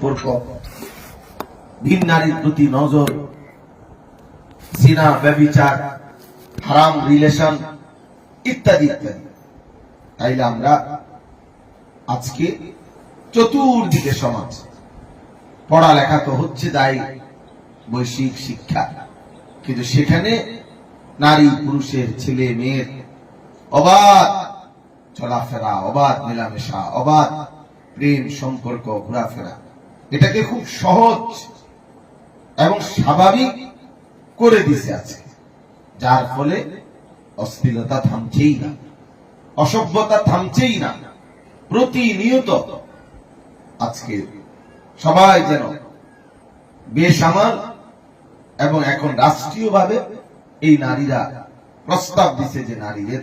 সম্পর্ক, ভিন নারীর প্রতি নজর, জিনা, ব্যভিচার, হারাম রিলেশন ইত্যাদি ইত্যাদি। তাইলে আমরা আজকে চতুর্দিকে সমাজ, পড়ালেখা তো হচ্ছে দায়ী, বৈশ্বিক শিক্ষা, কিন্তু সেখানে নারী পুরুষের, ছেলে মেয়ের অবাধ চলাফেরা, অবাধ মেলামেশা, অবাধ প্রেম সম্পর্ক, ঘোরাফেরা, এটাকে খুব সহজ এবং স্বাভাবিক করে দিছে আছে, যার ফলে অশ্লীলতা থামছেই না, অসভ্যতা থামছেই না। প্রতিনিয়ত আজকে সবাই যেন বেসামাল, এবং এখন রাষ্ট্রীয়ভাবে এই নারীরা প্রস্তাব দিছে যে নারীদের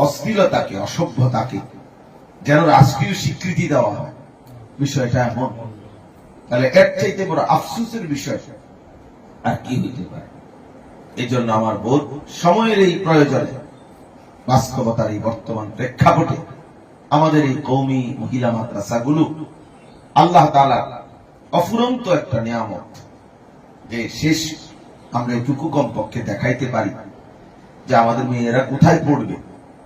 অশ্লীলতাকে, অসভ্যতাকে যেন রাষ্ট্রীয় স্বীকৃতি দেওয়া হয়। বিষয়টা এমন, তাহলে এর চাইতে বড় আফসোসের বিষয় আর কি হইতে পারে? এই জন্য আমার বোধ সময়ের এই প্রয়োজনে, বাস্তবতার এই বর্তমান প্রেক্ষাপটে আমাদের এই কওমি মহিলা মাদ্রাসাগুলো আল্লাহ তাআলা অফুরন্ত একটা নিয়ামত, যে শেষ আমরা এটুকু কমপক্ষে দেখাইতে পারি যে আমাদের মেয়েরা কোথায় পড়বে।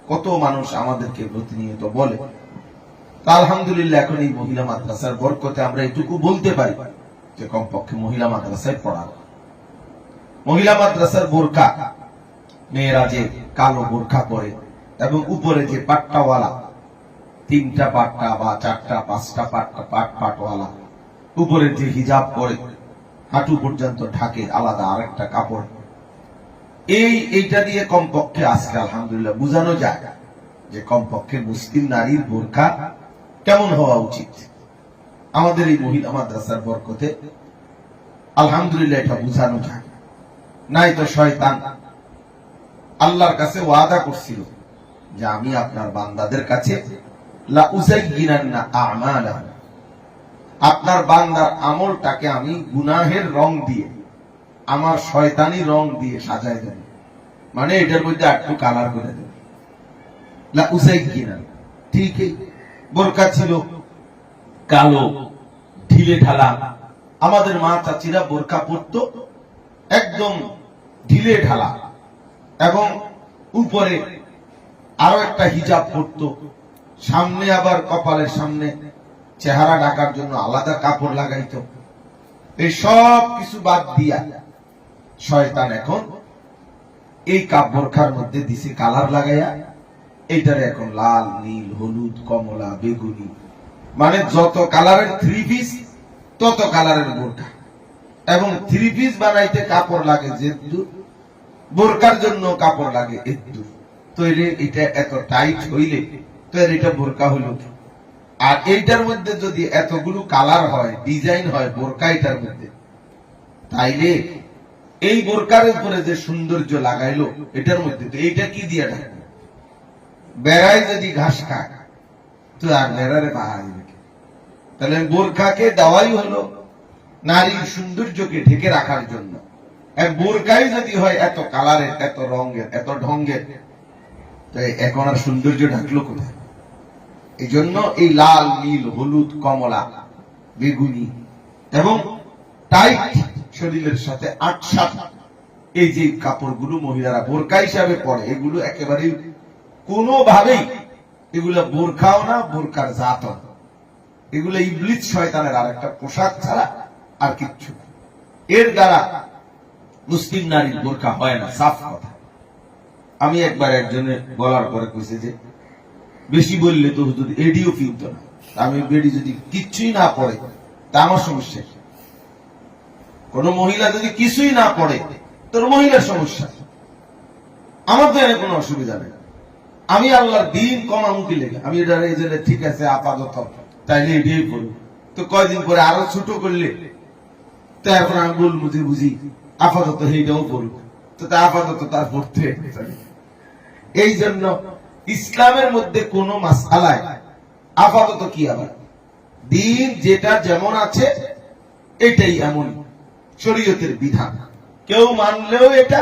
কত মানুষ আমাদেরকে প্রতিনিয়ত বলে, তা আলহামদুলিল্লাহ এখন এই মহিলা মাদ্রাসার বরকতে আমরা এটুকু বলতে পারি যে কমপক্ষে মহিলা মাদ্রাসায় পড়ানো। মহিলা মাদ্রাসার বোরকা, মেয়েরা যে কালো বোরকা পরে এবং উপরে যে পাট্টাওয়ালা, 3টা পাট্টা বা 4টা 5টা পাটওয়ালা, উপরে যে হিজাব পরে হাঁটু পর্যন্ত ঢাকে, আলাদা আরেকটা কাপড়, এইটা দিয়ে কমপক্ষে আজকে আলহামদুলিল্লাহ বোঝানো যায় যে কমপক্ষে মুসলিম নারীর বোরকা কেমন হওয়া উচিত। আমাদের এই মহিলা মাদ্রাসার বরকতে আলহামদুলিল্লাহ এটা বোঝানো যায়। নাই তো শয়তান আল্লাহর কাছে ওয়াদা করছিল যে আমি আপনার বান্দাদের কাছে লা উযায়্যিনান্না আ'মালাহুম, আপনার বান্দার আমলটাকে আমি গুনাহের রং দিয়ে, আমার শয়তানি রং দিয়ে সাজায় দেব, মানে এটার মধ্যে একটু কালার করে দেব। লা উযায়্যিনান্না, ঠিকই বোরকা ছিল কালো ঢিলে ঢালা, আমাদের মা চাচিরা বোরকা পরতো একদম ঢিলে ঢালা, এবং উপরে আরো একটা হিজাব পরতো, সামনে আবার কপালের সামনে চেহারা ঢাকার জন্য আলাদা কাপড় লাগাইতো। এই সব কিছু বাদ দিয়া শয়তান এখন এই বোরখার মধ্যে দিছে কালার লাগাইয়া, এইটারে এখন লাল, নীল, হলুদ, কমলা, বেগুনি, মানে যত কালারের 3 পিস তত কালারের বোরকা। এবং 3 পিস বানাইতে কাপড় লাগে যেদূর, বোরকার জন্য কাপড় লাগে এদূর। তো এটা এত টাইট হইলে তো এটা বোরকা হইল। আর এইটার মধ্যে যদি এতগুলো কালার হয়, ডিজাইন হয় বোরকা এটার মধ্যে, তাইলে এই বোরকার উপরে যে সৌন্দর্য লাগাইলো এটার মধ্যে, তো এইটা কি দিয়ে ঢাকবে? বেড়াই যদি ঘাস খায় তো আর বেড়ারে বাহাই, তাহলে বোরকাকে দেওয়াই হলো নারীর সৌন্দর্যকে ঢেকে রাখার জন্য। আর বোরকাই যদি হয় এত কালারের, এত রঙের, এত ঢঙ্গের, তো এখন আর সৌন্দর্য ঢাকলো কোথায়? এই জন্য এই লাল, নীল, হলুদ, কমলা, বেগুনি এবং টাইট শরীরের সাথে আটসাট এই যে কাপড়গুলো মহিলারা বোরকা হিসাবে পরে, এগুলো একেবারে কোনোভাবেই এগুলো বোরখাও না, বোরকার জাতও না। এগুলো ইবলিস শয়তানের আর একটা পোশাক ছাড়া আর কিচ্ছু। এর দ্বারা মুসলিম নারীর বোরকা হয় না, সাফ কথা। আমি একবার একজনের বলার পরে কইছে যে বেশি বললে তো হুজুর এডিও ফিরত না, আমি বেডি যদি কিচ্ছুই না পড়ে তা আমার সমস্যা। কোন মহিলা যদি কিছুই না পড়ে তোর মহিলার সমস্যা, আমার তো এর কোনো অসুবিধা নেই। আমি আল্লাহর দিন কমামুখী লেগে আমি এটা ঠিক আছে আপাতত তাইলে এটাই পড়ি, তো কয়দিন পরে আরো ছোট করলে তো এখন আমি বলবো যে বুঝি আপাতত এইটাও পড়ব, তো তা আপাতত তার পড়তে। এই জন্য ইসলামের মধ্যে কোন মাসআলায় আপাতত কি, আবার দিন যেটা যেমন আছে এটাই এমন শরীয়তের বিধান। কেউ মানলেও এটা,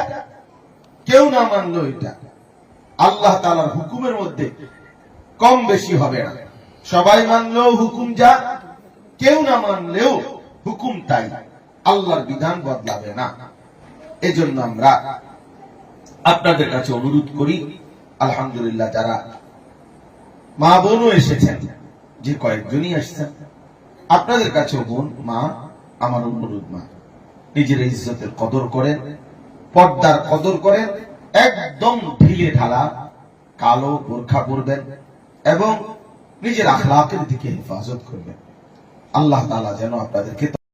কেউ না মানলেও এটা আল্লাহ তাআলার হুকুমের মধ্যে কম বেশি হবে না। সবাই মানলেও হুকুম যা, কেউ না মানলেও হুকুম তাই, আল্লাহর বিধান বদলাবে না। এজন্য আমরা আপনাদের কাছে অনুরোধ করি, আলহামদুলিল্লাহ যারা মা বোনও এসেছেন, যে কয়েকজনই এসেছেন, আপনাদের কাছে বোন মা আমার অনুরোধ, মা নিজের ইজ্জতের কদর করেন, পর্দার কদর করেন, একদম ঢিলে ঢালা কালো বোরখা পরবেন এবং নিজের আখলাকের দিকে হেফাজত করবেন। আল্লাহ তাআলা যেন আপনাদেরকে